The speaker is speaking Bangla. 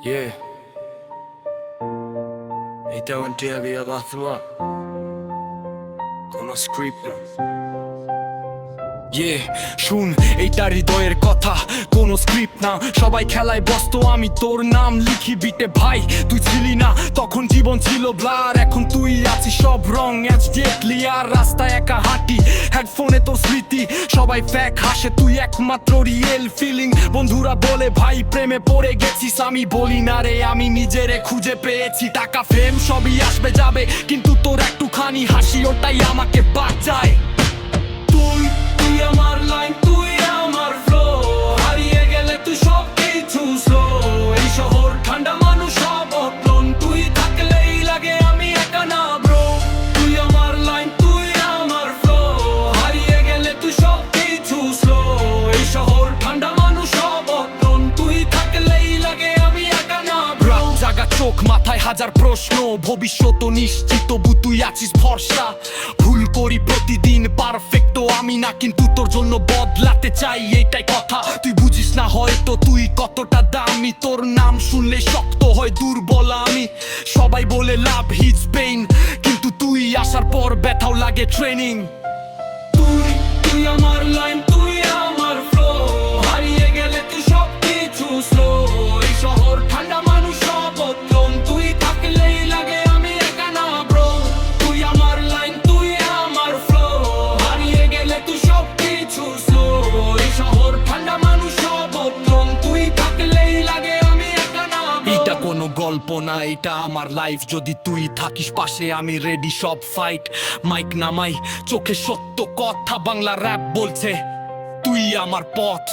Yeah. Ito ang tiyabi abathwa. Kono script na. Yeah, শুন এইটা হৃদয়ের কথা, কোনো স্ক্রিপ্ট না। সবাই খেলায় ব্যস্ত, আমি তোর নাম লিখি বিটে। ভাই তুই ছিলি না তখন, জীবন ছিল ব্লার। এখন তুই আছিস সব রং ক্লিয়ার। রাস্তায় একা হাঁটি, হেডফোনে তোর স্মৃতি। সবাই ফ্যাক হাসে, তুই একমাত্র রিয়েল ফিলিং। বন্ধুরা বলে ভাই প্রেমে পড়ে গেছিস, আমি বলি না রে, আমি নিজেরে খুঁজে পেয়েছি। টাকা ফেম সবই আসবে যাবে, কিন্তু তোর একটুখানি হাসি ওটাই আমাকে বাঁচায়। তুই আমার লাইন, তুই আমার ফ্লো, হারিয়ে গেলে তুই সব কিছু স্লো। এই শহর ঠান্ডা, মানুষ সব অপ্লন, তুই থাকলেই লাগে আমি একা না ব্রো। তুই আমার লাইন, তুই আমার ফ্লো, হারিয়ে গেলে তুই সব কিছু স্লো। এই শহর ঠান্ডা, মানুষ সব অপ্লন, তুই থাকলেই লাগে আমি একা না ব্রো। জাগা চোখ, মাথায় হাজার প্রশ্ন, ভবিষ্যৎ নিশ্চিত, তবু তুই আছিস ভরসা। ভুল করি প্রতিদিন, পারফেক্ট আমি না, কিন্তু তোর জন্য বদলাতে চাই, এইটাই কথা। তুই বুঝিস না হয়তো তুই কতটা দামি, তোর নাম শুনলে শক্ত হয় দুর্বল আমি। সবাই বলে লাভ হিজ পেইন, কিন্তু তুই আসার পর ব্যথাও লাগে ট্রেনিং। তুই আমার লাইন, তুই আমার ফ্লো, হারিয়ে গেলে তুই সব কিছু স্লো। এই শহর ঠান্ডা, মানুষ সব অপ্লন, তুই থাকলেই লাগে আমি একা না ব্রো। তুই আমার লাইন, তুই আমার ফ্লো, হারিয়ে গেলে তুই সব কিছু স্লো। এই শহর ঠান্ডা, মানুষ সব অপ্লন, তুই থাকলেই লাগে আমি একা না ব্রো। এটা কোনো গল্প না, এটা আমার লাইফ। যদি তুই থাকিস পাশে, আমি রেডি সব ফাইট। মাইক নামাই, চোখে সত্য কথা, বাংলা র‍্যাপ বলছে তুই আমার পথ।